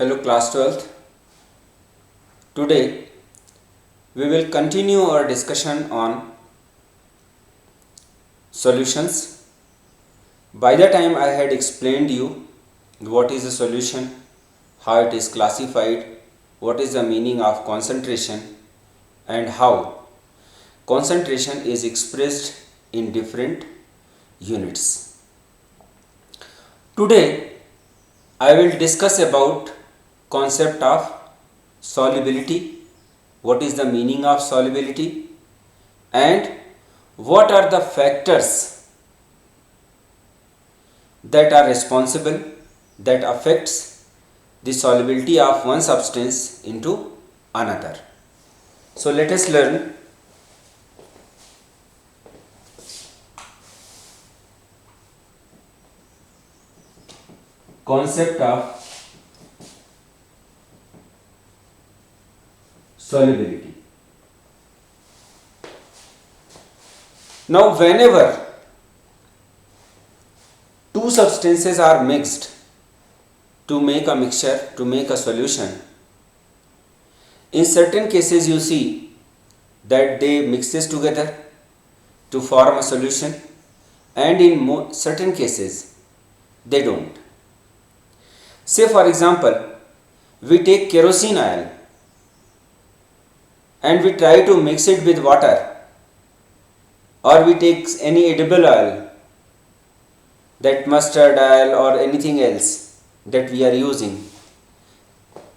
Hello class 12th. Today we will continue our discussion on solutions. By the time I had explained you what is a solution, how it is classified, what is the meaning of concentration and how concentration is expressed in different units. Today I will discuss about concept of solubility, what is the meaning of solubility and what are the factors that are responsible that affects the solubility of one substance into another. So let us learn concept of solubility. Now whenever two substances are mixed to make a mixture, to make a solution, in certain cases you see that they mixes together to form a solution and in certain cases they don't. Say for example, we take kerosene oil and we try to mix it with water, or we take any edible oil, that mustard oil or anything else that we are using,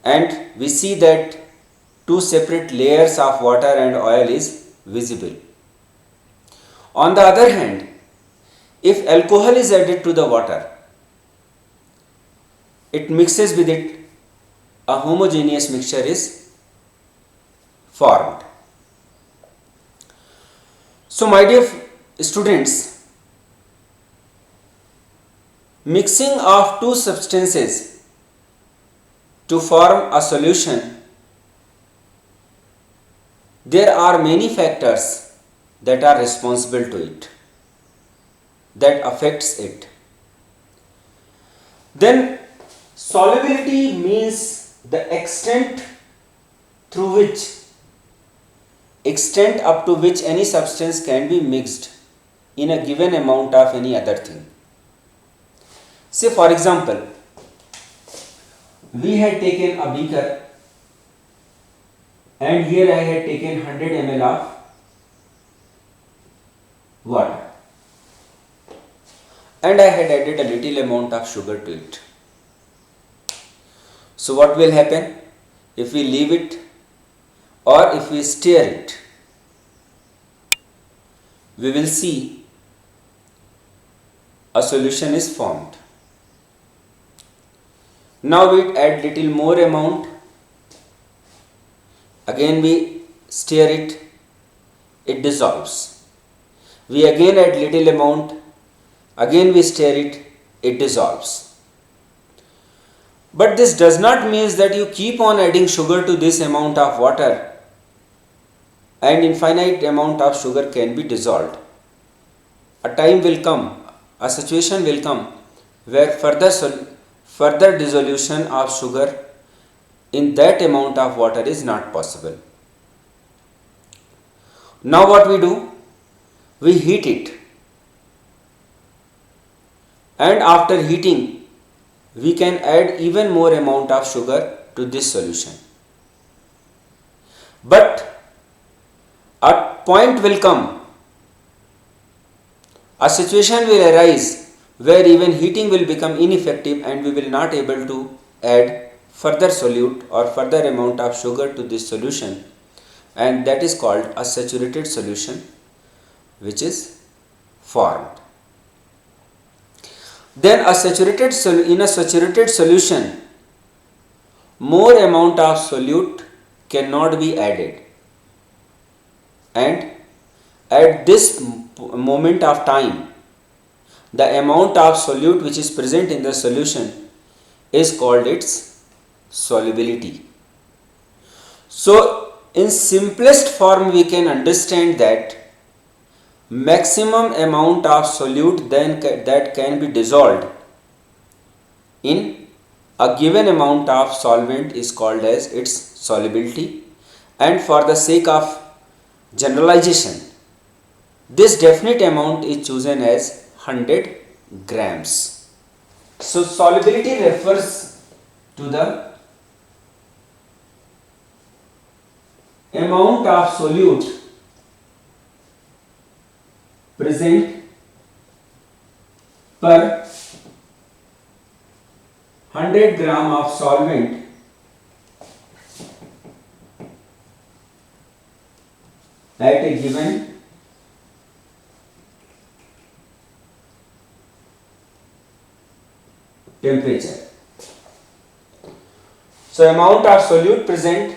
and we see that two separate layers of water and oil is visible. On the other hand, if alcohol is added to the water, it mixes with it, a homogeneous mixture is formed. So my dear students, mixing of two substances to form a solution, there are many factors that are responsible to it, that affects it. Then solubility means the extent up to which any substance can be mixed in a given amount of any other thing. Say for example, we had taken a beaker and here I had taken 100 ml of water and I had added a little amount of sugar to it. So what will happen if we leave it or if we stir it? We will see a solution is formed. Now we add little more amount, again we stir it, it dissolves. We again add little amount, again we stir it, it dissolves. But this does not mean that you keep on adding sugar to this amount of water and infinite amount of sugar can be dissolved. A time will come, a situation will come where further dissolution of sugar in that amount of water is not possible. Now what we do? We heat it, and after heating we can add even more amount of sugar to this solution. But a point will come, a situation will arise where even heating will become ineffective and we will not able to add further solute or further amount of sugar to this solution, and that is called a saturated solution which is formed. Then in a saturated solution, more amount of solute cannot be added, and at this moment of time the amount of solute which is present in the solution is called its solubility. So in simplest form we can understand that maximum amount of solute then that can be dissolved in A given amount of solvent is called as its solubility, and for the sake of generalization, this definite amount is chosen as 100 grams. So solubility refers to the amount of solute present per 100 gram of solvent at a given temperature. So amount of solute present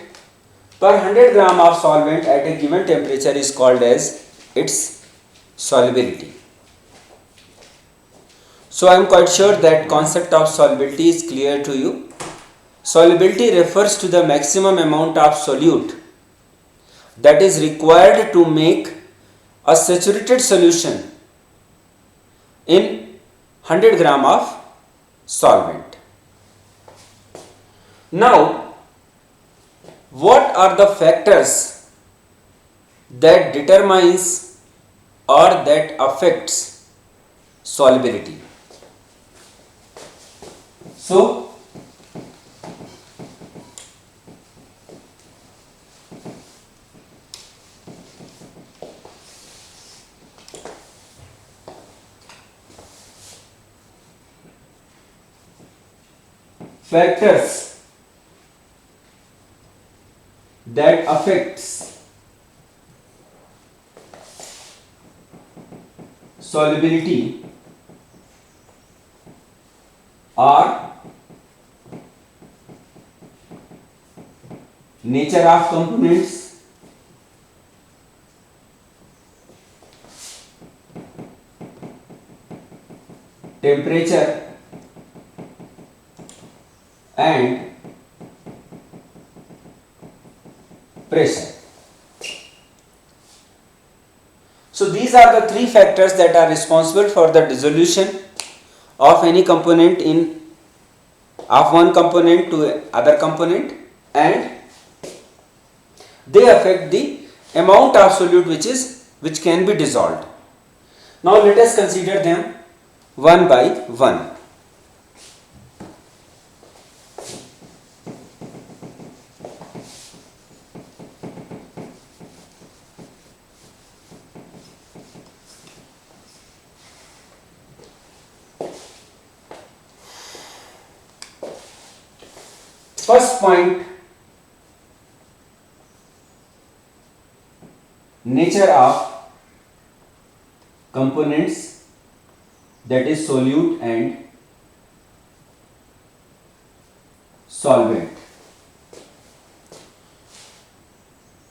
per 100 gram of solvent at a given temperature is called as its solubility. So I am quite sure that concept of solubility is clear to you. Solubility refers to the maximum amount of solute that is required to make a saturated solution in 100 gram of solvent. Now, what are the factors that determines or that affects solubility? So, factors that affects solubility are nature of components, temperature, and pressure. So these are the three factors that are responsible for the dissolution of any component in of one component to other component, and they affect the amount of solute which can be dissolved. Now let us consider them one by one. First point, nature of components, that is solute and solvent.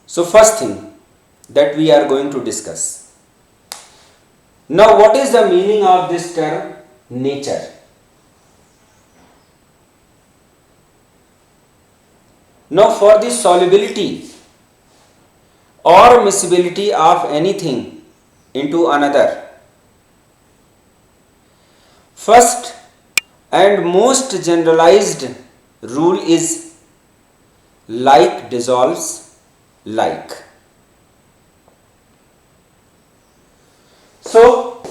So first thing that we are going to discuss. Now what is the meaning of this term nature? Now for the solubility or miscibility of anything into another, first and most generalized rule is like dissolves like. So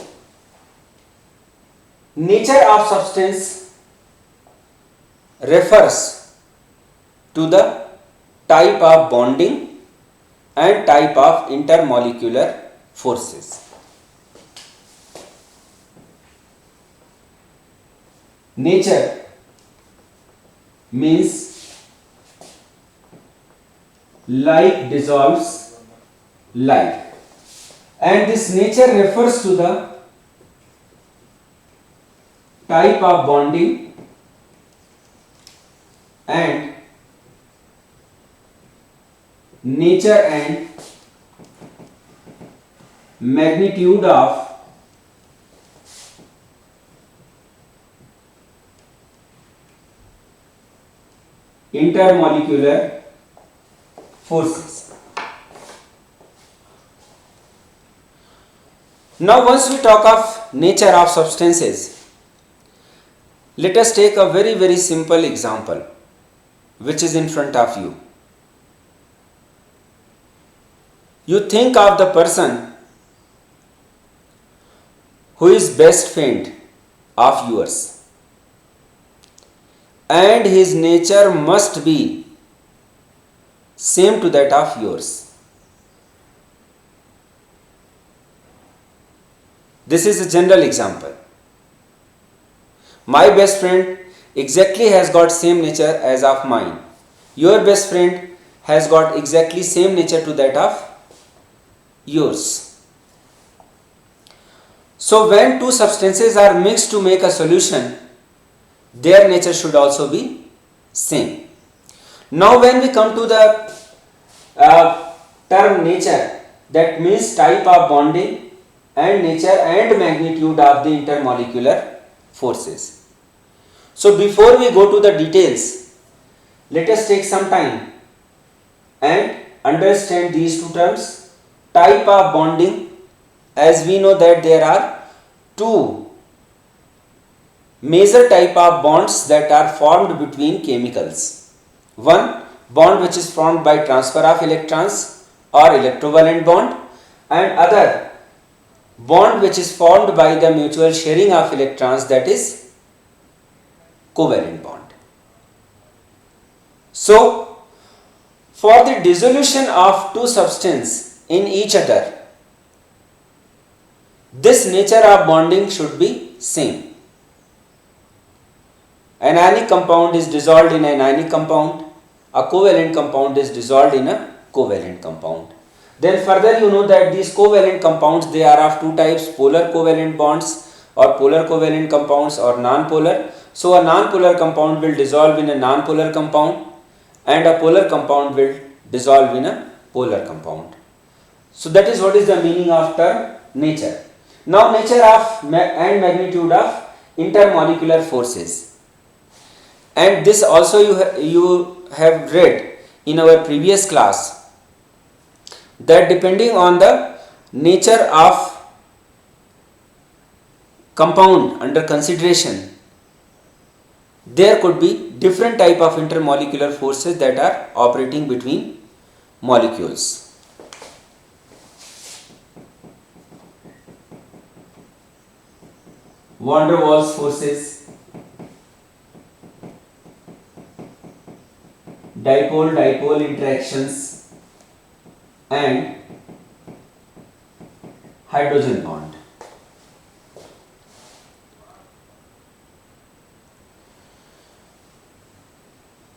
nature of substance refers to the type of bonding and type of intermolecular forces. Nature means like dissolves like, and this nature refers to the type of bonding and nature and magnitude of intermolecular forces. Now once we talk of nature of substances, Let us take a very simple example which is in front of you. You think of the person who is best friend of yours, and his nature must be same to that of yours. This is a general example. My best friend exactly has got same nature as of mine. Your best friend has got exactly same nature to that of yours. So when two substances are mixed to make a solution, their nature should also be same. Now when we come to the term nature, that means type of bonding and nature and magnitude of the intermolecular forces. So before we go to the details, let us take some time and understand these two terms. Type of bonding, as we know that there are two major type of bonds that are formed between chemicals. One, bond which is formed by transfer of electrons or electrovalent bond, and other bond which is formed by the mutual sharing of electrons, that is covalent bond. So for the dissolution of two substances in each other, this nature of bonding should be same. An ionic compound is dissolved in an ionic compound, a covalent compound is dissolved in a covalent compound. Then further you know that these covalent compounds, they are of two types, polar covalent bonds or polar covalent compounds or non-polar. So a non-polar compound will dissolve in a non-polar compound and a polar compound will dissolve in a polar compound. So that is what is the meaning of term nature. Now nature of and magnitude of intermolecular forces. And this also you have read in our previous class, that depending on the nature of compound under consideration, there could be different type of intermolecular forces that are operating between molecules. Van der Waals forces, dipole-dipole interactions, and hydrogen bond.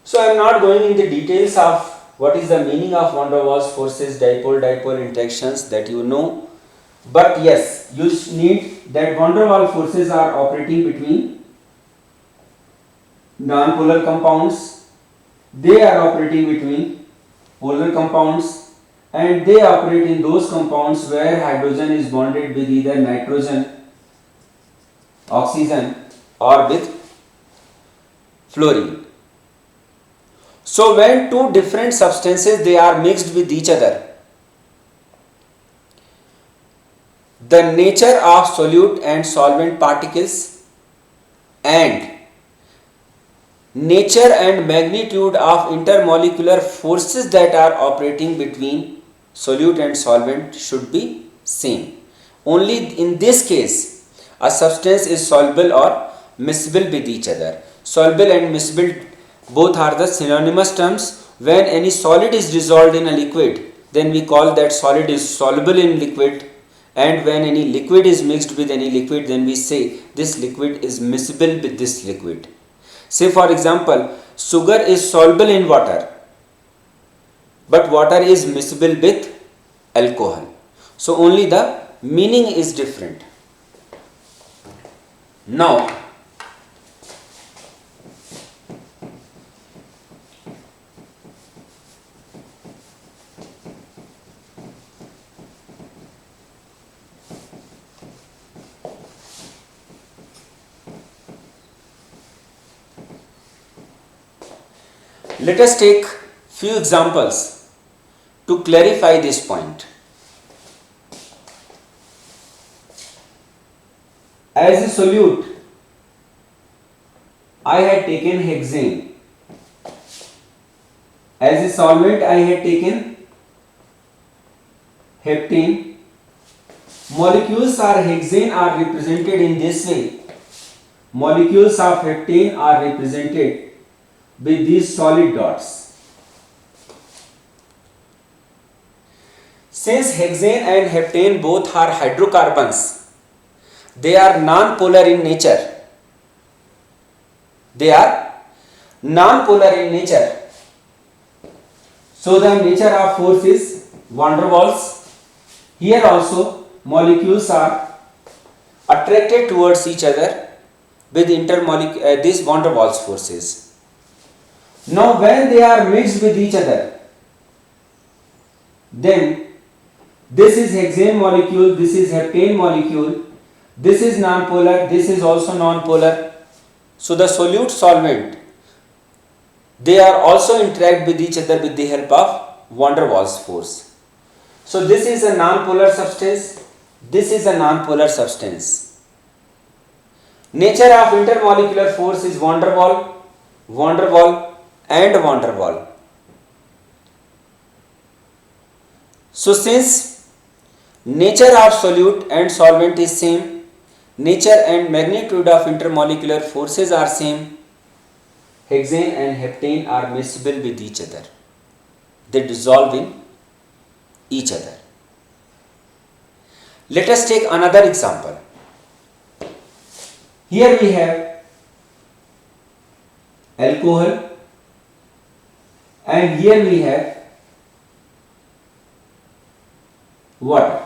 So I am not going into details of what is the meaning of van der Waals forces, dipole-dipole interactions, that you know. But yes, you need that van der Waals forces are operating between non-polar compounds, they are operating between polar compounds, and they operate in those compounds where hydrogen is bonded with either nitrogen, oxygen, or with fluorine. So when two different substances, they are mixed with each other, the nature of solute and solvent particles and nature and magnitude of intermolecular forces that are operating between solute and solvent should be same. Only in this case a substance is soluble or miscible with each other. Soluble and miscible both are the synonymous terms. When any solid is dissolved in a liquid, then we call that solid is soluble in liquid, and when any liquid is mixed with any liquid, then we say this liquid is miscible with this liquid. Say for example, sugar is soluble in water, but water is miscible with alcohol. So only the meaning is different. Now let us take few examples to clarify this point. As a solute, I had taken hexane. As a solvent I had taken heptane. Molecules are hexane are represented in this way. Molecules of heptane are represented with these solid dots. Since hexane and heptane both are hydrocarbons, they are non-polar in nature. They are non-polar in nature. So the nature of force is van der Waals. Here also molecules are attracted towards each other with these van der Waals forces. Now when they are mixed with each other, then this is hexane molecule, this is heptane molecule, this is non-polar, this is also non-polar. So the solute solvent, they are also interact with each other with the help of van der Waals force. So this is a non-polar substance, this is a non-polar substance. Nature of intermolecular force is van der Waal, van der Waal and van der Waal. So since nature of solute and solvent is same, nature and magnitude of intermolecular forces are same, hexane and heptane are miscible with each other. They dissolve in each other. Let us take another example. Here we have alcohol and here we have water.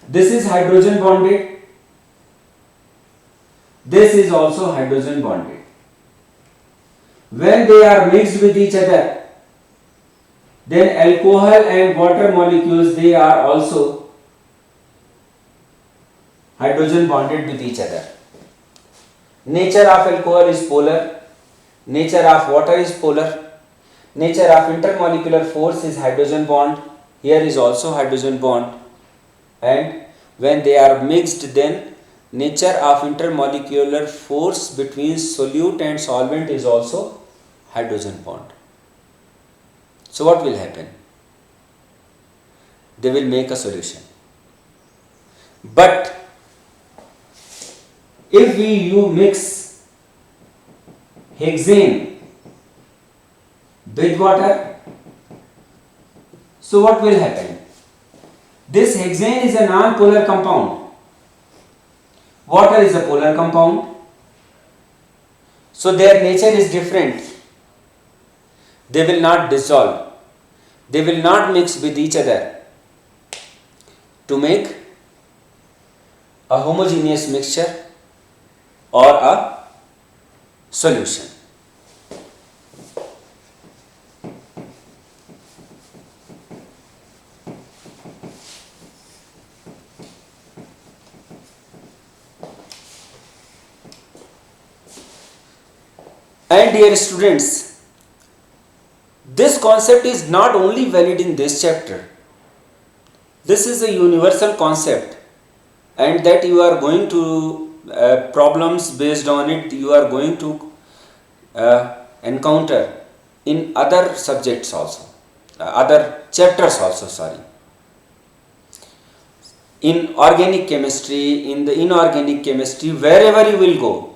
This is hydrogen bonded. This is also hydrogen bonded. When they are mixed with each other, then alcohol and water molecules, they are also hydrogen bonded with each other. Nature of alcohol is polar, nature of water is polar, nature of intermolecular force is hydrogen bond. Here is also hydrogen bond, and when they are mixed, then nature of intermolecular force between solute and solvent is also hydrogen bond. So what will happen? They will make a solution. But if you mix hexane with water, so what will happen? This hexane is a non-polar compound. Water is a polar compound. So their nature is different. They will not dissolve. They will not mix with each other to make a homogeneous mixture or a solution. And dear students, this concept is not only valid in this chapter. This is a universal concept, and that you are going to problems based on it, you are going to encounter in other subjects also, other chapters also, sorry. In organic chemistry, in the inorganic chemistry, wherever you will go,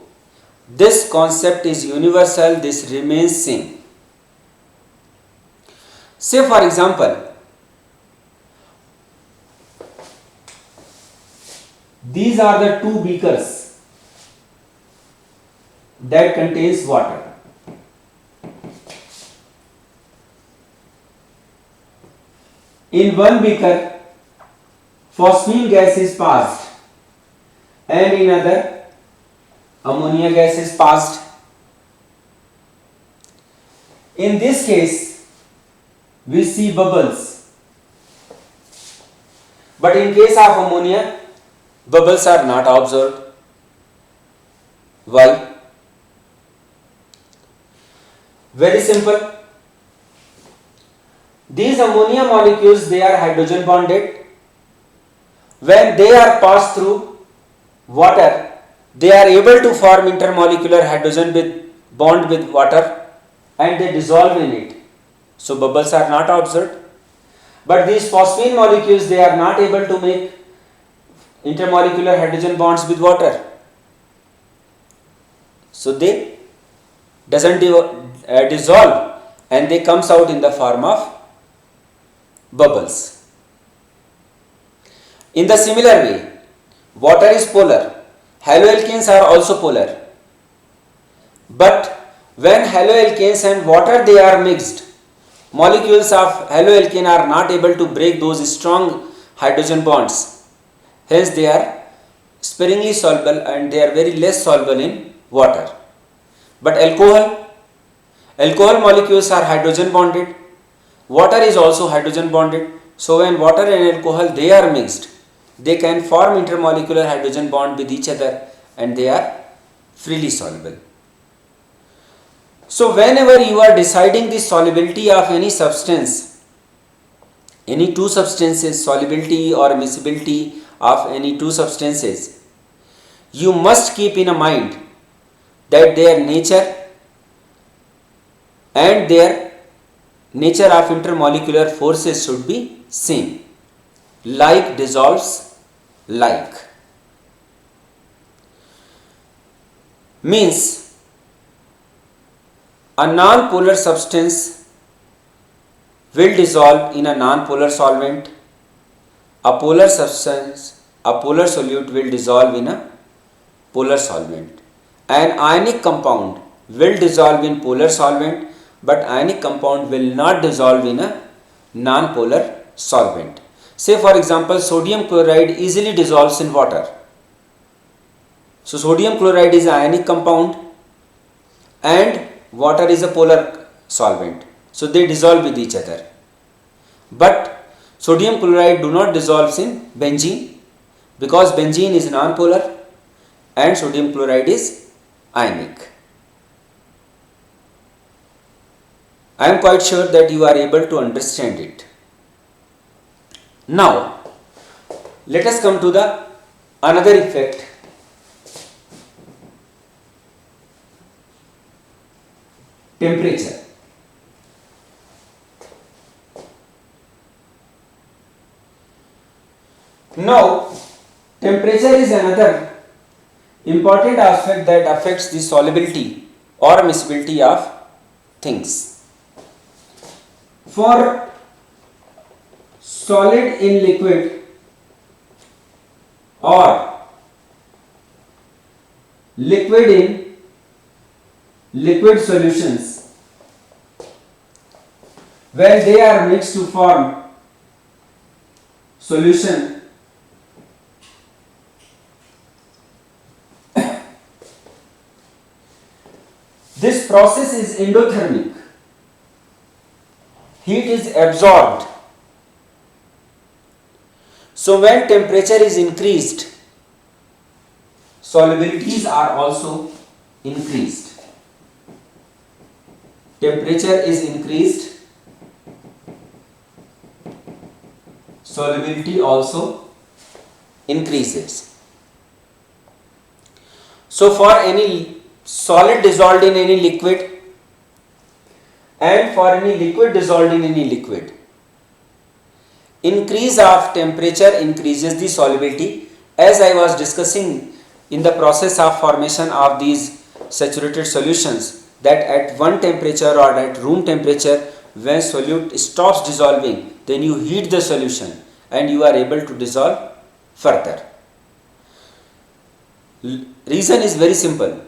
this concept is universal, this remains same. Say for example, these are the two beakers that contains water. In one beaker, phosphine gas is passed, and in other, ammonia gas is passed. In this case, we see bubbles, but in case of ammonia, bubbles are not observed. Why? Very simple. These ammonia molecules, they are hydrogen bonded. When they are passed through water, they are able to form intermolecular hydrogen bond with water and they dissolve in it. So bubbles are not observed. But these phosphine molecules, they are not able to make intermolecular hydrogen bonds with water. So they doesn't dissolve and they comes out in the form of bubbles. In the similar way, water is polar. Haloalkanes are also polar. But when haloalkanes and water they are mixed, molecules of haloalkane are not able to break those strong hydrogen bonds. Hence they are sparingly soluble and they are very less soluble in water. But alcohol molecules are hydrogen bonded. Water is also hydrogen bonded. So when water and alcohol they are mixed, they can form intermolecular hydrogen bond with each other and they are freely soluble. So whenever you are deciding the solubility of any substance, any two substances, solubility or miscibility of any two substances, you must keep in mind that their nature and their nature of intermolecular forces should be same. Like dissolves like. Means a non-polar substance will dissolve in a non-polar solvent. A polar substance, a polar solute will dissolve in a polar solvent. An ionic compound will dissolve in polar solvent, but ionic compound will not dissolve in a non-polar solvent. Say for example, sodium chloride easily dissolves in water. So sodium chloride is an ionic compound and water is a polar solvent. So they dissolve with each other. But sodium chloride do not dissolve in benzene because benzene is non-polar and sodium chloride is ionic. I am quite sure that you are able to understand it. Now, let us come to the another effect. Temperature. Now, temperature is another important aspect that affects the solubility or miscibility of things. For solid in liquid or liquid in liquid solutions, when they are mixed to form solution, this process is endothermic. Heat is absorbed. So when temperature is increased, solubilities are also increased. Temperature is increased, solubility also increases. So for any solid dissolved in any liquid and for any liquid dissolved in any liquid, increase of temperature increases the solubility, as I was discussing in the process of formation of these saturated solutions, that at one temperature or at room temperature, when solute stops dissolving, then you heat the solution and you are able to dissolve further. Reason is very simple.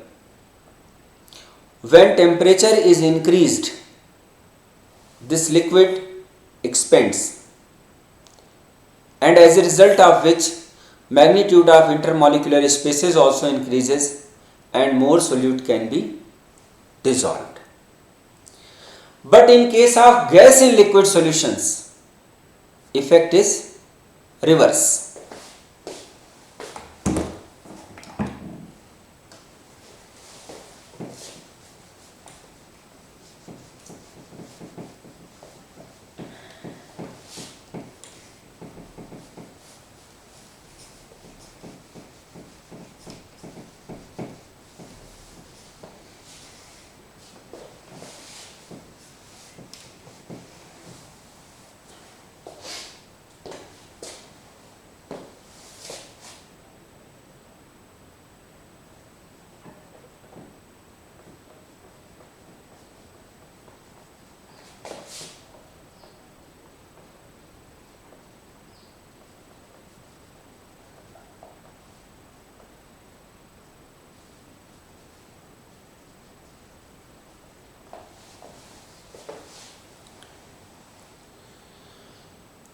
When temperature is increased, this liquid expands, and as a result of which magnitude of intermolecular spaces also increases and more solute can be dissolved. But in case of gas in liquid solutions, effect is reverse.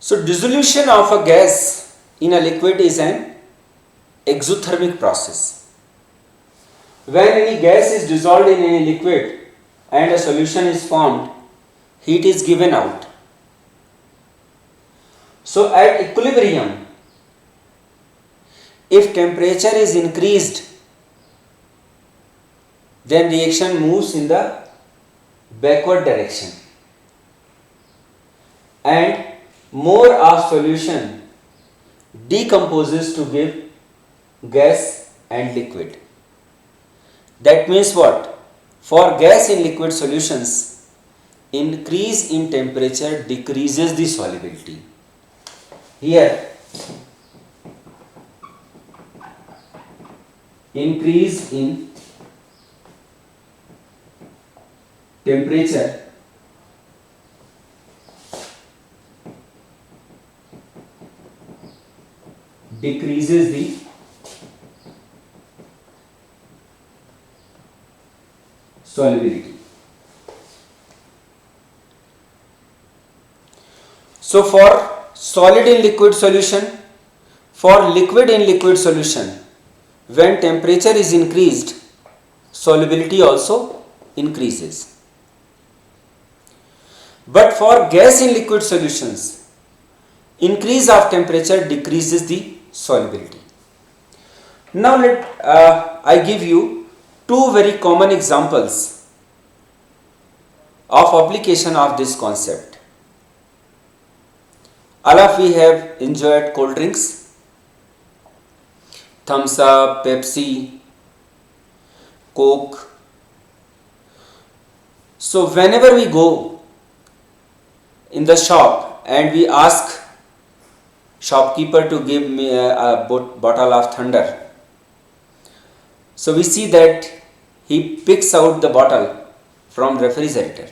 So dissolution of a gas in a liquid is an exothermic process. When any gas is dissolved in any liquid and a solution is formed, heat is given out. So at equilibrium, if temperature is increased, then reaction moves in the backward direction and more of solution decomposes to give gas and liquid. That means what? For gas in liquid solutions, increase in temperature decreases the solubility. Here, increase in temperature decreases the solubility. So for solid in liquid solution, for liquid in liquid solution, when temperature is increased, solubility also increases. But for gas in liquid solutions, increase of temperature decreases the solubility. Now I give you two very common examples of application of this concept. All of we have enjoyed cold drinks, Thumbs Up, Pepsi, Coke. So whenever we go in the shop and we ask shopkeeper to give me a bottle of Thunder, so we see that he picks out the bottle from refrigerator.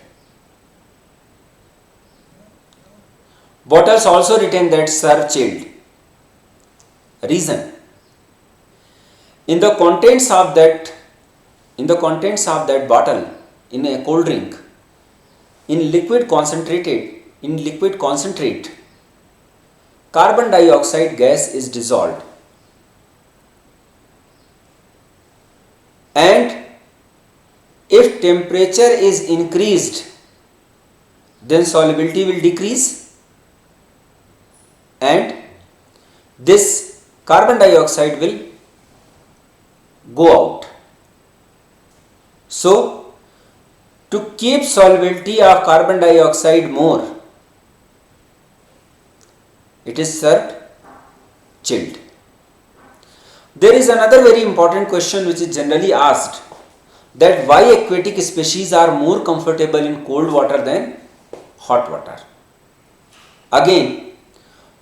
Bottles also written that serve chilled. Reason: in the contents of that bottle, in a cold drink, in liquid concentrate, carbon dioxide gas is dissolved, and if temperature is increased, then solubility will decrease and this carbon dioxide will go out. So to keep solubility of carbon dioxide more, it is served chilled. There is another very important question which is generally asked, that why aquatic species are more comfortable in cold water than hot water. Again,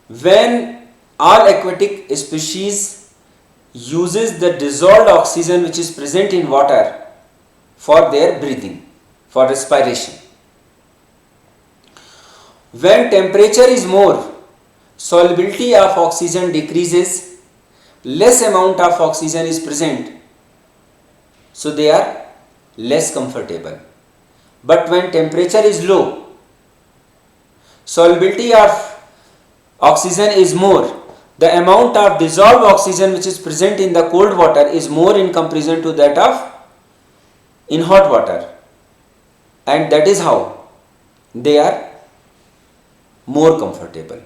when all aquatic species uses the dissolved oxygen which is present in water for their breathing, for respiration. When temperature is more, solubility of oxygen decreases, less amount of oxygen is present, so they are less comfortable. But when temperature is low, solubility of oxygen is more, the amount of dissolved oxygen which is present in the cold water is more in comparison to that of in hot water, and that is how they are more comfortable.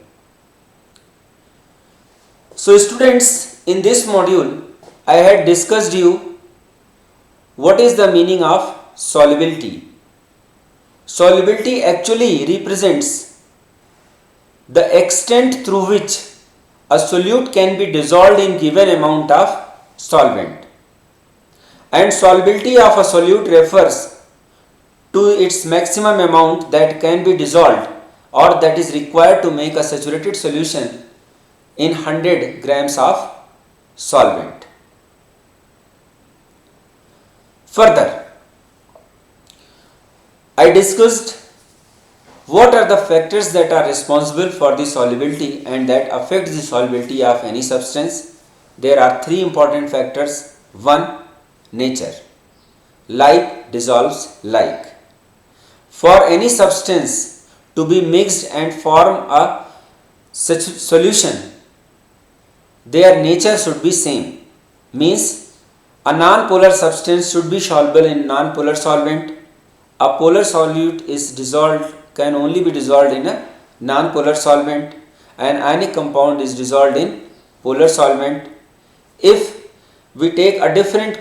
So students, in this module I had discussed you what is the meaning of solubility. Solubility actually represents the extent through which a solute can be dissolved in given amount of solvent, and solubility of a solute refers to its maximum amount that can be dissolved or that is required to make a saturated solution in 100 grams of solvent. Further, I discussed what are the factors that are responsible for the solubility and that affect the solubility of any substance. There are three important factors. 1. Nature. Like dissolves like. For any substance to be mixed and form a such solution, their nature should be same, means a non-polar substance should be soluble in non-polar solvent. A polar solute is dissolved, can only be dissolved in a non-polar solvent, and ionic compound is dissolved in polar solvent. If we take a different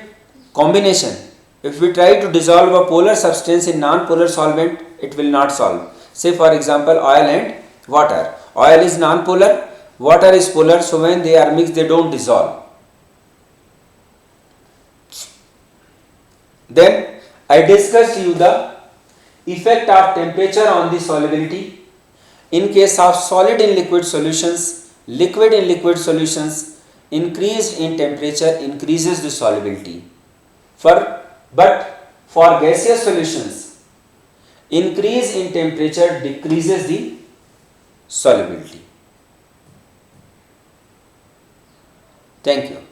combination, if we try to dissolve a polar substance in non-polar solvent, it will not solve. Say for example oil and water. Oil is non-polar, water is polar, so when they are mixed they don't dissolve. Then I discussed you the effect of temperature on the solubility. In case of solid in liquid solutions, liquid in liquid solutions, increased in temperature increases the solubility. But for gaseous solutions, increase in temperature decreases the solubility. Thank you.